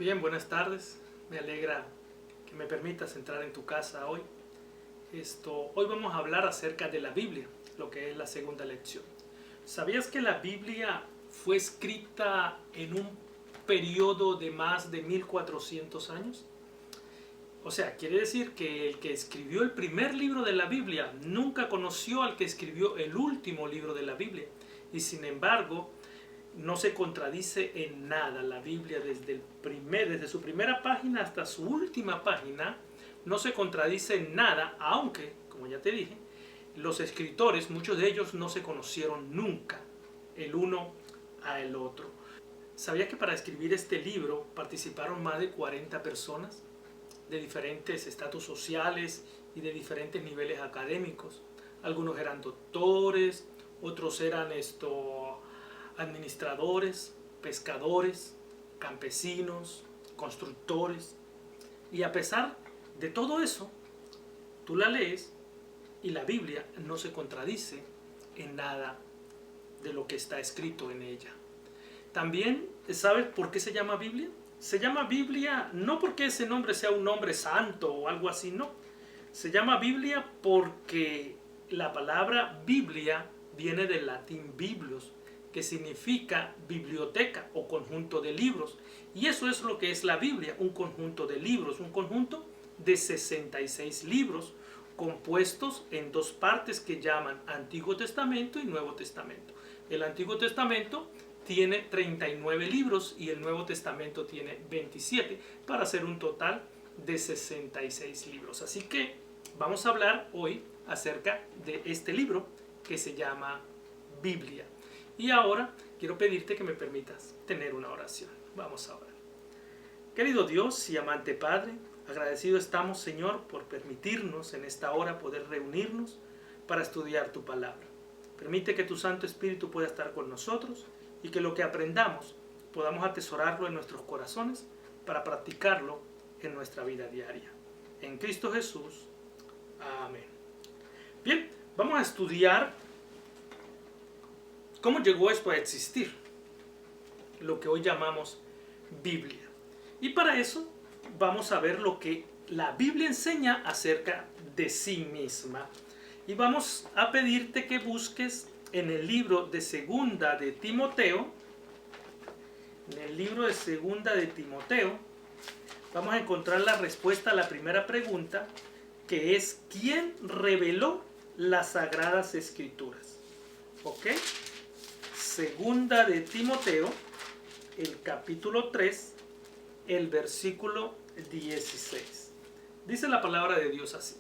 Bien, buenas tardes. Me alegra que me permitas entrar en tu casa hoy. Hoy vamos a hablar acerca de la Biblia, lo que es la segunda lección. ¿Sabías que la Biblia fue escrita en un periodo de más de 1400 años? O sea, quiere decir que el que escribió el primer libro de la Biblia nunca conoció al que escribió el último libro de la Biblia. Y sin embargo, no se contradice en nada. La Biblia desde su primera página hasta su última página no se contradice en nada, aunque, como ya te dije, los escritores, muchos de ellos no se conocieron nunca el uno al otro. ¿Sabías que para escribir este libro participaron más de 40 personas de diferentes estatus sociales y de diferentes niveles académicos? Algunos eran doctores, otros eran administradores, pescadores, campesinos, constructores. Y a pesar de todo eso, tú la lees y la Biblia no se contradice en nada de lo que está escrito en ella. También, ¿sabes por qué se llama Biblia? Se llama Biblia no porque ese nombre sea un nombre santo o algo así, no. Se llama Biblia porque la palabra Biblia viene del latín biblios, que significa biblioteca o conjunto de libros. Y eso es lo que es la Biblia, un conjunto de libros, un conjunto de 66 libros compuestos en dos partes que llaman Antiguo Testamento y Nuevo Testamento. El Antiguo Testamento tiene 39 libros y el Nuevo Testamento tiene 27, para hacer un total de 66 libros. Así que vamos a hablar hoy acerca de este libro que se llama Biblia. Y ahora quiero pedirte que me permitas tener una oración. Vamos a orar. Querido Dios y amante Padre, agradecido estamos, Señor, por permitirnos en esta hora poder reunirnos para estudiar tu palabra. Permite que tu Santo Espíritu pueda estar con nosotros y que lo que aprendamos podamos atesorarlo en nuestros corazones para practicarlo en nuestra vida diaria. En Cristo Jesús. Amén. Bien, vamos a estudiar cómo llegó esto a existir, lo que hoy llamamos Biblia. Y para eso vamos a ver lo que la Biblia enseña acerca de sí misma. Y vamos a pedirte que busques en el libro de Segunda de Timoteo, vamos a encontrar la respuesta a la primera pregunta, que es ¿quién reveló las Sagradas Escrituras? ¿Ok? Segunda de Timoteo, el capítulo 3, el versículo 16. Dice la palabra de Dios así: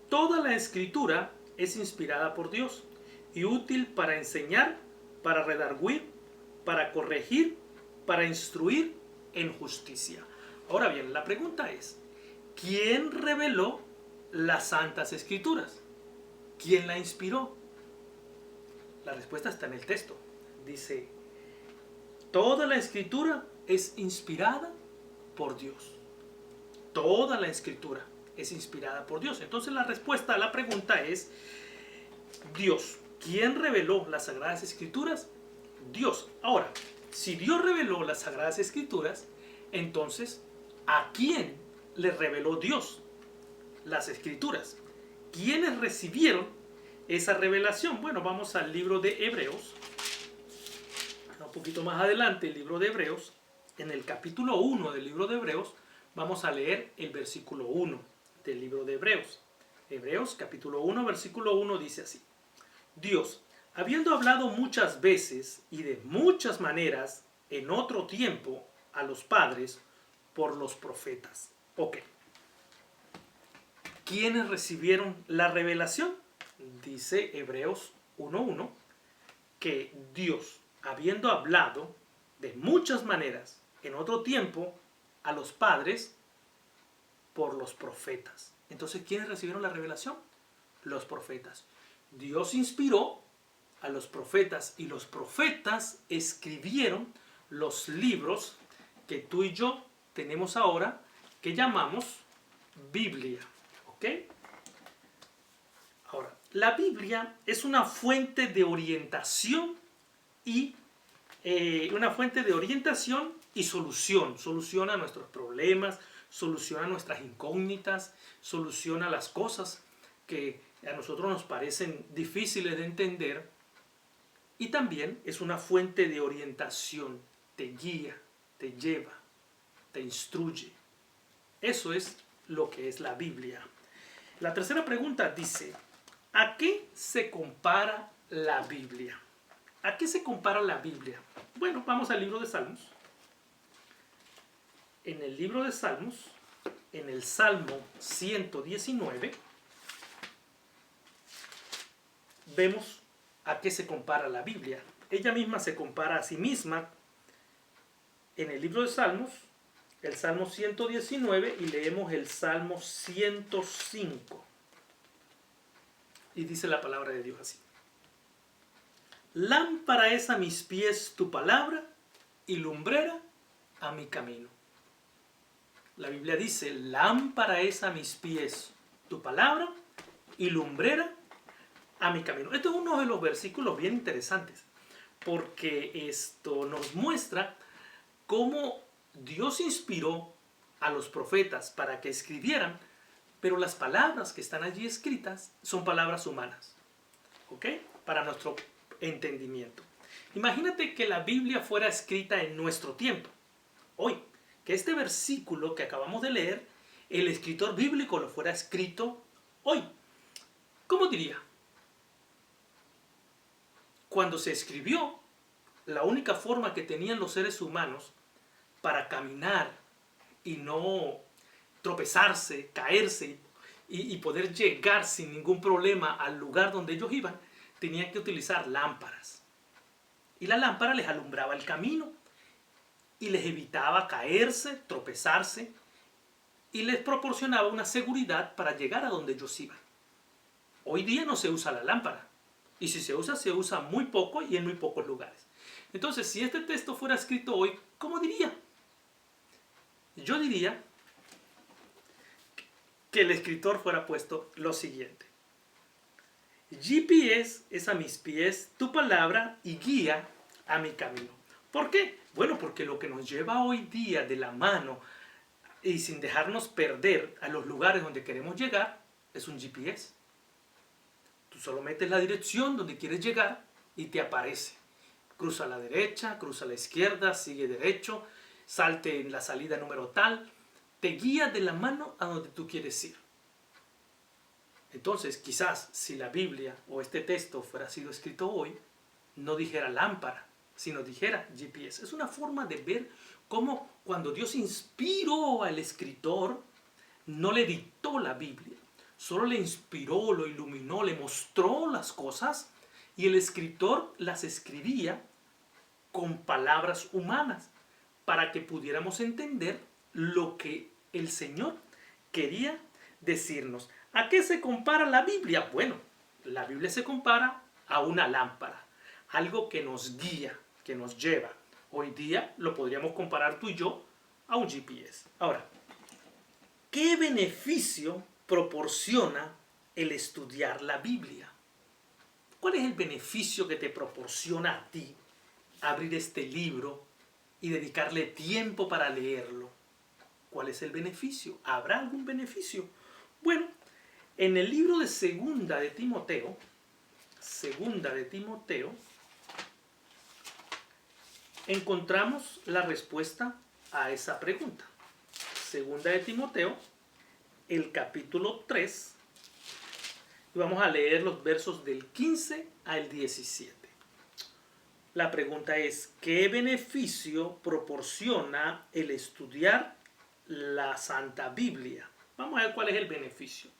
toda la escritura es inspirada por Dios y útil para enseñar, para redarguir, para corregir, para instruir en justicia. Ahora bien, la pregunta es, ¿quién reveló las Santas Escrituras? ¿Quién la inspiró? La respuesta está en el texto. Dice, toda la escritura es inspirada por Dios. Toda la escritura es inspirada por Dios. Entonces la respuesta a la pregunta es Dios. ¿Quién reveló las Sagradas Escrituras? Dios. Ahora, si Dios reveló las Sagradas Escrituras, entonces, ¿a quién le reveló Dios las Escrituras? ¿Quiénes recibieron esa revelación? Bueno, vamos al libro de Hebreos. Un poquito más adelante, el libro de Hebreos, en el capítulo 1 del libro de Hebreos, vamos a leer el versículo 1 del libro de Hebreos. Hebreos, capítulo 1, versículo 1 dice así: Dios, habiendo hablado muchas veces y de muchas maneras en otro tiempo a los padres por los profetas. Ok. ¿Quiénes recibieron la revelación? Dice Hebreos 1:1 que Dios, habiendo hablado de muchas maneras en otro tiempo a los padres por los profetas. Entonces, ¿quiénes recibieron la revelación? Los profetas. Dios inspiró a los profetas y los profetas escribieron los libros que tú y yo tenemos ahora, que llamamos Biblia. ¿Ok? Ahora, la Biblia es una fuente de orientación y una fuente de orientación y solución. Soluciona nuestros problemas, soluciona nuestras incógnitas, soluciona las cosas que a nosotros nos parecen difíciles de entender. Y también es una fuente de orientación, te guía, te lleva, te instruye. Eso es lo que es la Biblia. La tercera pregunta dice, ¿a qué se compara la Biblia? ¿A qué se compara la Biblia? Bueno, vamos al libro de Salmos. En el libro de Salmos, en el Salmo 119, vemos a qué se compara la Biblia. Ella misma se compara a sí misma en el libro de Salmos, el Salmo 119, y leemos el Salmo 105. Y dice la palabra de Dios así. Lámpara es a mis pies tu palabra y lumbrera a mi camino. La Biblia dice, lámpara es a mis pies tu palabra y lumbrera a mi camino. Esto es uno de los versículos bien interesantes, porque esto nos muestra cómo Dios inspiró a los profetas para que escribieran, pero las palabras que están allí escritas son palabras humanas, ¿ok? Para nuestro entendimiento. Imagínate que la Biblia fuera escrita en nuestro tiempo, hoy, que este versículo que acabamos de leer, el escritor bíblico lo fuera escrito hoy. ¿Cómo diría? Cuando se escribió, la única forma que tenían los seres humanos para caminar y no tropezarse, caerse y poder llegar sin ningún problema al lugar donde ellos iban, tenían que utilizar lámparas. Y la lámpara les alumbraba el camino y les evitaba caerse, tropezarse y les proporcionaba una seguridad para llegar a donde ellos iban. Hoy día no se usa la lámpara. Y si se usa muy poco y en muy pocos lugares. Entonces, si este texto fuera escrito hoy, ¿cómo diría? Yo diría que el escritor fuera puesto lo siguiente. GPS es a mis pies tu palabra y guía a mi camino. ¿Por qué? Bueno, porque lo que nos lleva hoy día de la mano y sin dejarnos perder a los lugares donde queremos llegar es un GPS. Tú solo metes la dirección donde quieres llegar y te aparece. Cruza a la derecha, cruza a la izquierda, sigue derecho, salte en la salida número tal. Te guía de la mano a donde tú quieres ir. Entonces, quizás si la Biblia o este texto fuera sido escrito hoy, no dijera lámpara, sino dijera GPS. Es una forma de ver cómo cuando Dios inspiró al escritor, no le dictó la Biblia. Solo le inspiró, lo iluminó, le mostró las cosas y el escritor las escribía con palabras humanas para que pudiéramos entender lo que el Señor quería decirnos. ¿A qué se compara la Biblia? Bueno, la Biblia se compara a una lámpara, algo que nos guía, que nos lleva. Hoy día lo podríamos comparar tú y yo a un GPS. Ahora, ¿qué beneficio proporciona el estudiar la Biblia? ¿Cuál es el beneficio que te proporciona a ti abrir este libro y dedicarle tiempo para leerlo? ¿Cuál es el beneficio? ¿Habrá algún beneficio? Bueno, en el libro de Segunda de Timoteo, encontramos la respuesta a esa pregunta. Segunda de Timoteo, el capítulo 3, y vamos a leer los versos del 15 al 17. La pregunta es, ¿qué beneficio proporciona el estudiar la Santa Biblia? Vamos a ver cuál es el beneficio.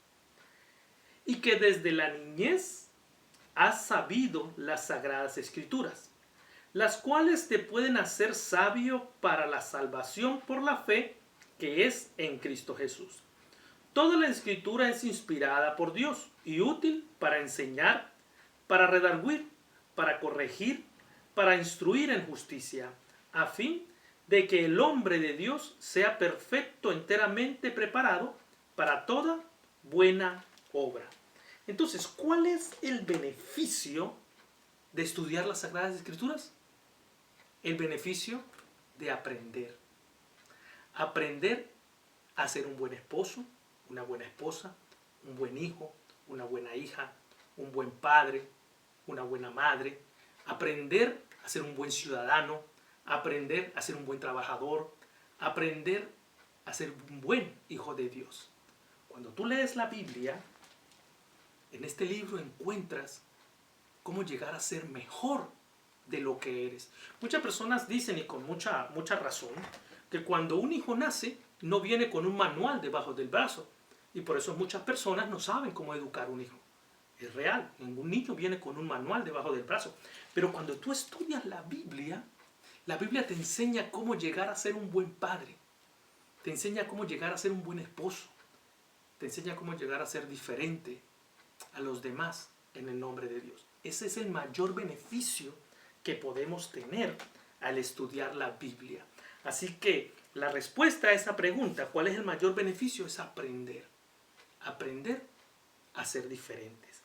Y que desde la niñez has sabido las Sagradas Escrituras, las cuales te pueden hacer sabio para la salvación por la fe que es en Cristo Jesús. Toda la Escritura es inspirada por Dios y útil para enseñar, para redarguir, para corregir, para instruir en justicia, a fin de que el hombre de Dios sea perfecto, enteramente preparado para toda buena obra. Entonces, ¿cuál es el beneficio de estudiar las Sagradas Escrituras? El beneficio de aprender. Aprender a ser un buen esposo, una buena esposa, un buen hijo, una buena hija, un buen padre, una buena madre. Aprender a ser un buen ciudadano, aprender a ser un buen trabajador, aprender a ser un buen hijo de Dios. Cuando tú lees la Biblia, en este libro encuentras cómo llegar a ser mejor de lo que eres. Muchas personas dicen, y con mucha razón, que cuando un hijo nace, no viene con un manual debajo del brazo. Y por eso muchas personas no saben cómo educar a un hijo. Es real, ningún niño viene con un manual debajo del brazo. Pero cuando tú estudias la Biblia te enseña cómo llegar a ser un buen padre. Te enseña cómo llegar a ser un buen esposo. Te enseña cómo llegar a ser diferente a los demás en el nombre de Dios. Ese es el mayor beneficio que podemos tener al estudiar la Biblia. Así que la respuesta a esa pregunta, ¿cuál es el mayor beneficio? Es aprender. Aprender a ser diferentes.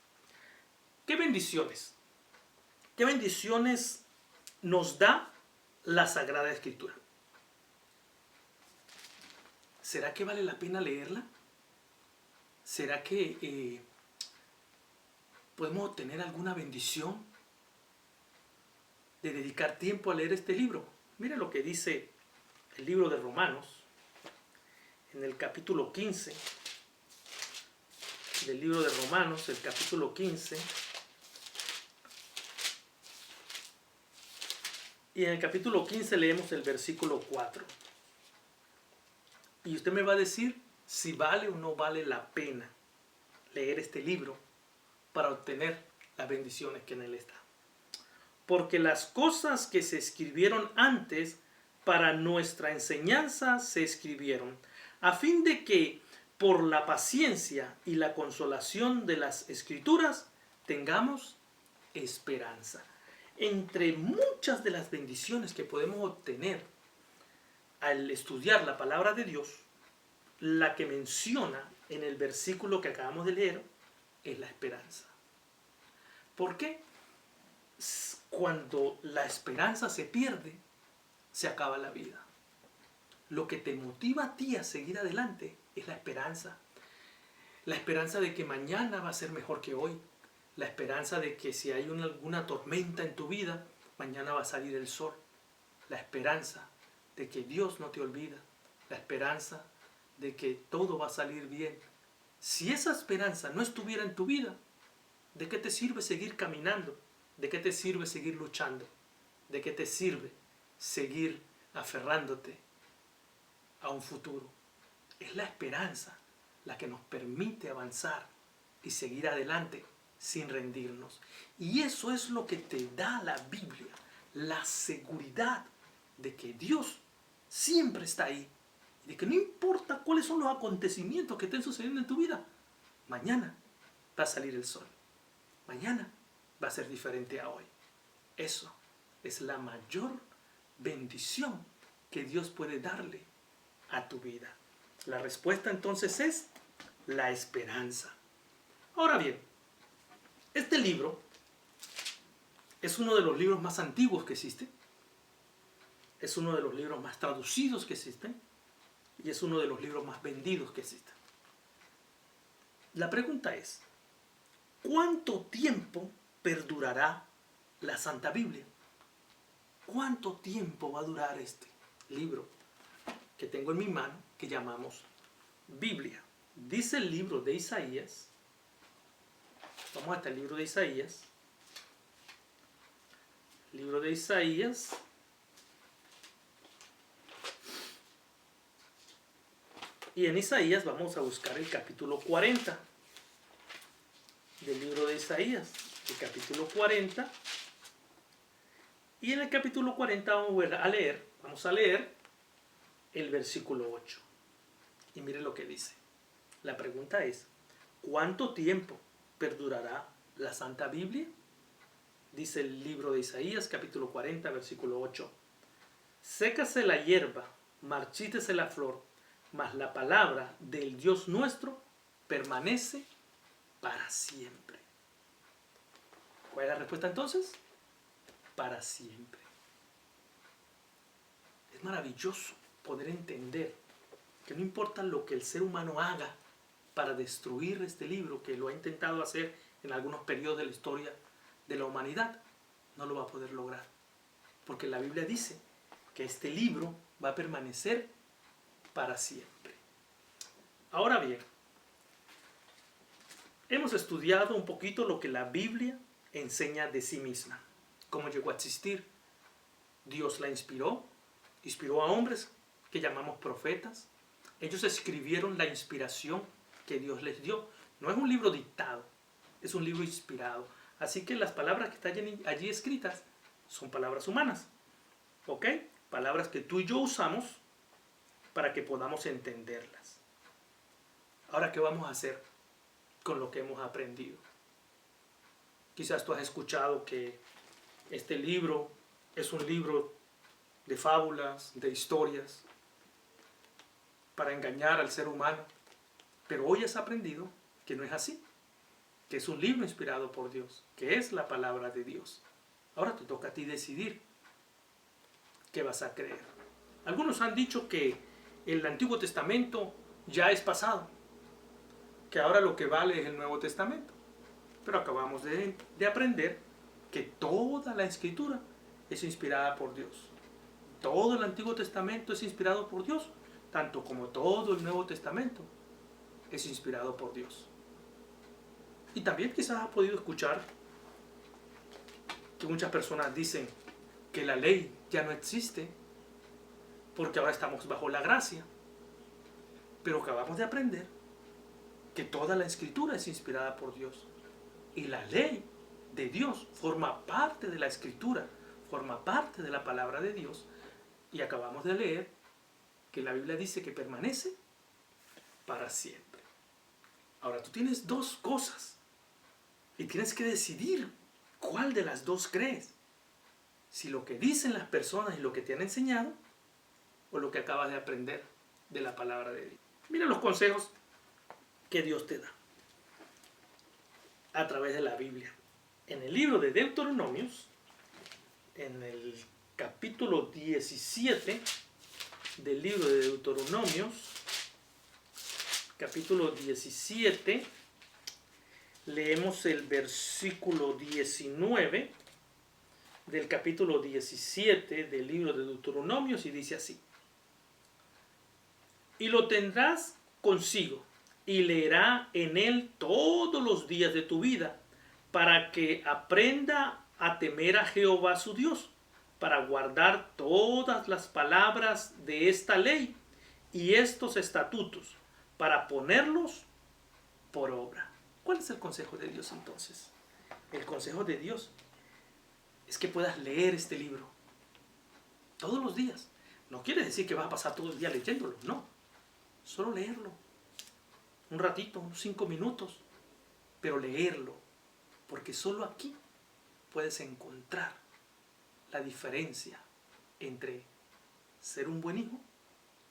¿Qué bendiciones? ¿Qué bendiciones nos da la Sagrada Escritura? ¿Será que vale la pena leerla? ¿Será que podemos obtener alguna bendición de dedicar tiempo a leer este libro? Mire lo que dice el libro de Romanos, en el capítulo 15, del libro de Romanos, el capítulo 15, y en el capítulo 15 leemos el versículo 4. Y usted me va a decir si vale o no vale la pena leer este libro para obtener las bendiciones que en él están. Porque las cosas que se escribieron antes para nuestra enseñanza se escribieron, a fin de que por la paciencia y la consolación de las Escrituras tengamos esperanza. Entre muchas de las bendiciones que podemos obtener al estudiar la palabra de Dios, la que menciona en el versículo que acabamos de leer es la esperanza. ¿Por qué? Cuando la esperanza se pierde, se acaba la vida. Lo que te motiva a ti a seguir adelante es la esperanza. La esperanza de que mañana va a ser mejor que hoy. La esperanza de que si hay alguna tormenta en tu vida, mañana va a salir el sol. La esperanza de que Dios no te olvida. La esperanza de que todo va a salir bien. Si esa esperanza no estuviera en tu vida, ¿de qué te sirve seguir caminando? ¿De qué te sirve seguir luchando? ¿De qué te sirve seguir aferrándote a un futuro? Es la esperanza la que nos permite avanzar y seguir adelante sin rendirnos. Y eso es lo que te da la Biblia, la seguridad de que Dios siempre está ahí. De que no importa cuáles son los acontecimientos que estén sucediendo en tu vida, mañana va a salir el sol. Mañana va a ser diferente a hoy. Eso es la mayor bendición que Dios puede darle a tu vida. La respuesta entonces es la esperanza. Ahora bien, este libro es uno de los libros más antiguos que existen. Es uno de los libros más traducidos que existen. Y es uno de los libros más vendidos que existen. La pregunta es, ¿cuánto tiempo perdurará la Santa Biblia? ¿Cuánto tiempo va a durar este libro que tengo en mi mano, que llamamos Biblia? Dice el libro de Isaías. Vamos hasta el libro de Isaías. Libro de Isaías. Y en Isaías vamos a buscar el capítulo 40 del libro de Isaías. El capítulo 40. Y en el capítulo 40 vamos a leer el versículo 8. Y mire lo que dice. La pregunta es, ¿cuánto tiempo perdurará la Santa Biblia? Dice el libro de Isaías, capítulo 40, versículo 8. Sécase la hierba, marchítese la flor, mas la palabra del Dios nuestro permanece para siempre. ¿Cuál es la respuesta entonces? Para siempre. Es maravilloso poder entender que no importa lo que el ser humano haga para destruir este libro, que lo ha intentado hacer en algunos periodos de la historia de la humanidad, no lo va a poder lograr. Porque la Biblia dice que este libro va a permanecer para siempre. Ahora bien, hemos estudiado un poquito lo que la Biblia enseña de sí misma, cómo llegó a existir. Dios la inspiró a hombres que llamamos profetas. Ellos escribieron la inspiración que Dios les dio. No es un libro dictado, es un libro inspirado. Así que las palabras que están allí escritas son palabras humanas, ¿ok? Palabras que tú y yo usamos para que podamos entenderlas. Ahora, ¿qué vamos a hacer con lo que hemos aprendido? Quizás tú has escuchado que este libro es un libro de fábulas, de historias, para engañar al ser humano. Pero hoy has aprendido que no es así, que es un libro inspirado por Dios, que es la palabra de Dios. Ahora te toca a ti decidir qué vas a creer. Algunos han dicho que el Antiguo Testamento ya es pasado, que ahora lo que vale es el Nuevo Testamento. Pero acabamos de aprender que toda la Escritura es inspirada por Dios. Todo el Antiguo Testamento es inspirado por Dios, tanto como todo el Nuevo Testamento es inspirado por Dios. Y también quizás has podido escuchar que muchas personas dicen que la ley ya no existe porque ahora estamos bajo la gracia. Pero acabamos de aprender que toda la Escritura es inspirada por Dios. Y la ley de Dios forma parte de la Escritura, forma parte de la palabra de Dios. Y acabamos de leer que la Biblia dice que permanece para siempre. Ahora tú tienes dos cosas y tienes que decidir cuál de las dos crees. Si lo que dicen las personas y lo que te han enseñado o lo que acabas de aprender de la palabra de Dios. Mira los consejos que Dios te da a través de la Biblia. En el libro de Deuteronomios, en el capítulo 17 del libro de Deuteronomios, capítulo 17, leemos el versículo 19 del capítulo 17 del libro de Deuteronomios y dice así: y lo tendrás consigo y leerá en él todos los días de tu vida, para que aprenda a temer a Jehová su Dios, para guardar todas las palabras de esta ley y estos estatutos, para ponerlos por obra. ¿Cuál es el consejo de Dios entonces? El consejo de Dios es que puedas leer este libro todos los días. No quiere decir que vas a pasar todo el día leyéndolo, no. Solo leerlo. Un ratito, unos 5 minutos, pero leerlo. Porque solo aquí puedes encontrar la diferencia entre ser un buen hijo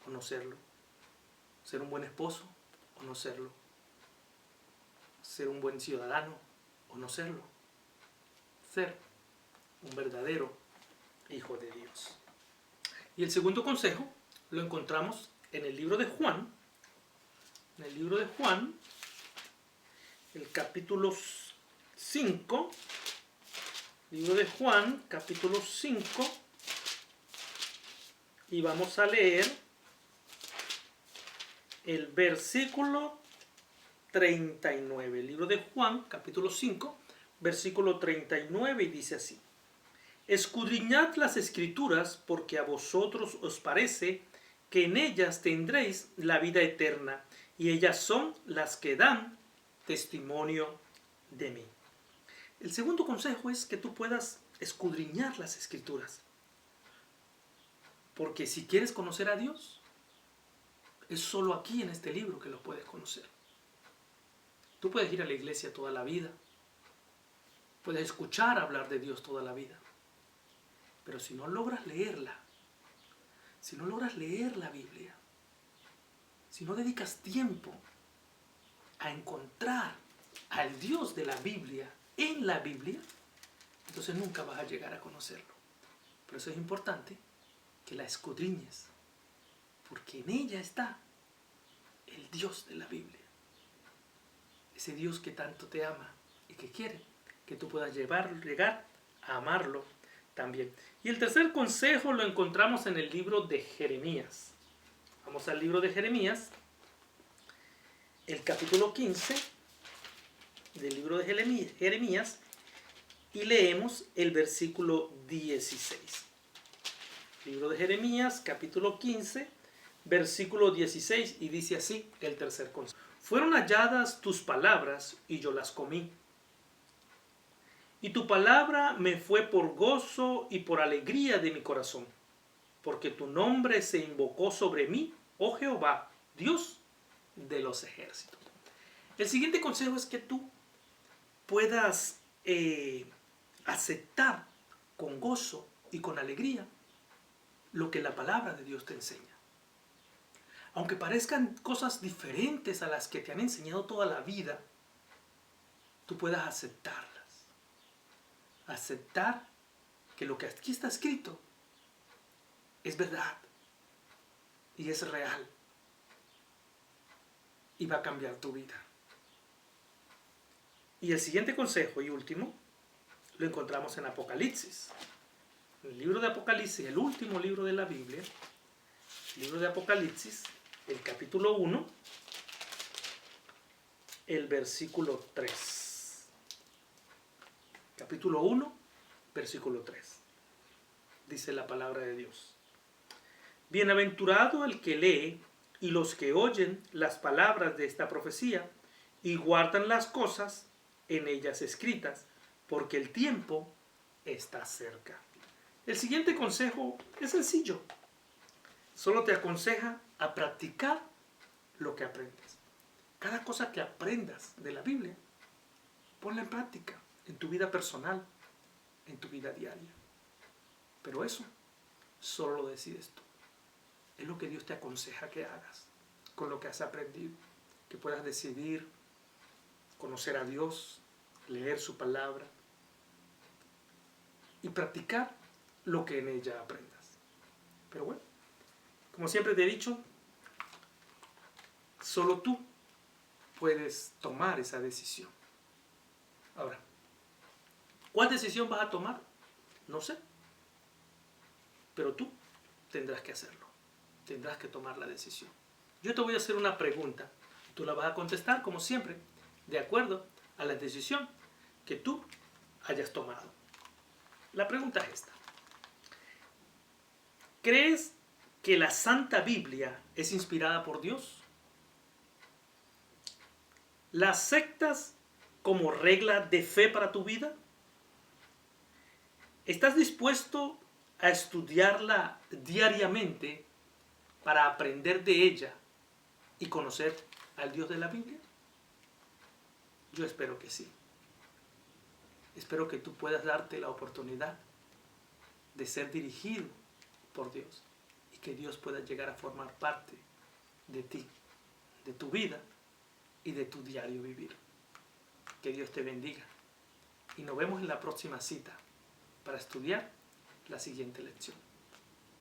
o no serlo, ser un buen esposo o no serlo, ser un buen ciudadano o no serlo, ser un verdadero hijo de Dios. Y el segundo consejo lo encontramos en el libro de Juan, el capítulo 5, libro de Juan, capítulo 5, y vamos a leer el versículo 39. El libro de Juan, capítulo 5, versículo 39, y dice así: escudriñad las Escrituras, porque a vosotros os parece que en ellas tendréis la vida eterna, y ellas son las que dan testimonio de mí. El segundo consejo es que tú puedas escudriñar las Escrituras. Porque si quieres conocer a Dios, es solo aquí en este libro que lo puedes conocer. Tú puedes ir a la iglesia toda la vida, puedes escuchar hablar de Dios toda la vida, pero si no logras leerla, si no logras leer la Biblia, si no dedicas tiempo a encontrar al Dios de la Biblia en la Biblia, entonces nunca vas a llegar a conocerlo. Por eso es importante que la escudriñes, porque en ella está el Dios de la Biblia. Ese Dios que tanto te ama y que quiere que tú puedas llegar a amarlo también. Y el tercer consejo lo encontramos en el libro de Jeremías. Vamos al libro de Jeremías, el capítulo 15 del libro de Jeremías, y leemos el versículo 16. Libro de Jeremías, capítulo 15, versículo 16, y dice así el tercer consejo. Fueron halladas tus palabras y yo las comí. Y tu palabra me fue por gozo y por alegría de mi corazón, porque tu nombre se invocó sobre mí, oh Jehová, Dios de los ejércitos. El siguiente consejo es que tú puedas aceptar con gozo y con alegría lo que la palabra de Dios te enseña. Aunque parezcan cosas diferentes a las que te han enseñado toda la vida, tú puedas aceptarlas. Aceptar que lo que aquí está escrito es verdad y es real y va a cambiar tu vida. Y el siguiente consejo y último lo encontramos en Apocalipsis. El libro de Apocalipsis, el último libro de la Biblia, el libro de Apocalipsis, el capítulo 1, el versículo 3. Capítulo 1, versículo 3. Dice la palabra de Dios. Bienaventurado el que lee y los que oyen las palabras de esta profecía y guardan las cosas en ellas escritas, porque el tiempo está cerca. El siguiente consejo es sencillo. Solo te aconseja a practicar lo que aprendes. Cada cosa que aprendas de la Biblia, ponla en práctica en tu vida personal, en tu vida diaria. Pero eso solo lo decides tú. Es lo que Dios te aconseja que hagas con lo que has aprendido. Que puedas decidir conocer a Dios, leer su palabra y practicar lo que en ella aprendas. Pero bueno, como siempre te he dicho, solo tú puedes tomar esa decisión. Ahora, ¿cuál decisión vas a tomar? No sé. Pero tú tendrás que hacerlo. Tendrás que tomar la decisión. Yo te voy a hacer una pregunta. Tú la vas a contestar, como siempre, de acuerdo a la decisión que tú hayas tomado. La pregunta es esta. ¿Crees que la Santa Biblia es inspirada por Dios? ¿La aceptas como regla de fe para tu vida? ¿Estás dispuesto a estudiarla diariamente para aprender de ella y conocer al Dios de la Biblia? Yo espero que sí. Espero que tú puedas darte la oportunidad de ser dirigido por Dios y que Dios pueda llegar a formar parte de ti, de tu vida y de tu diario vivir. Que Dios te bendiga y nos vemos en la próxima cita para estudiar la siguiente lección.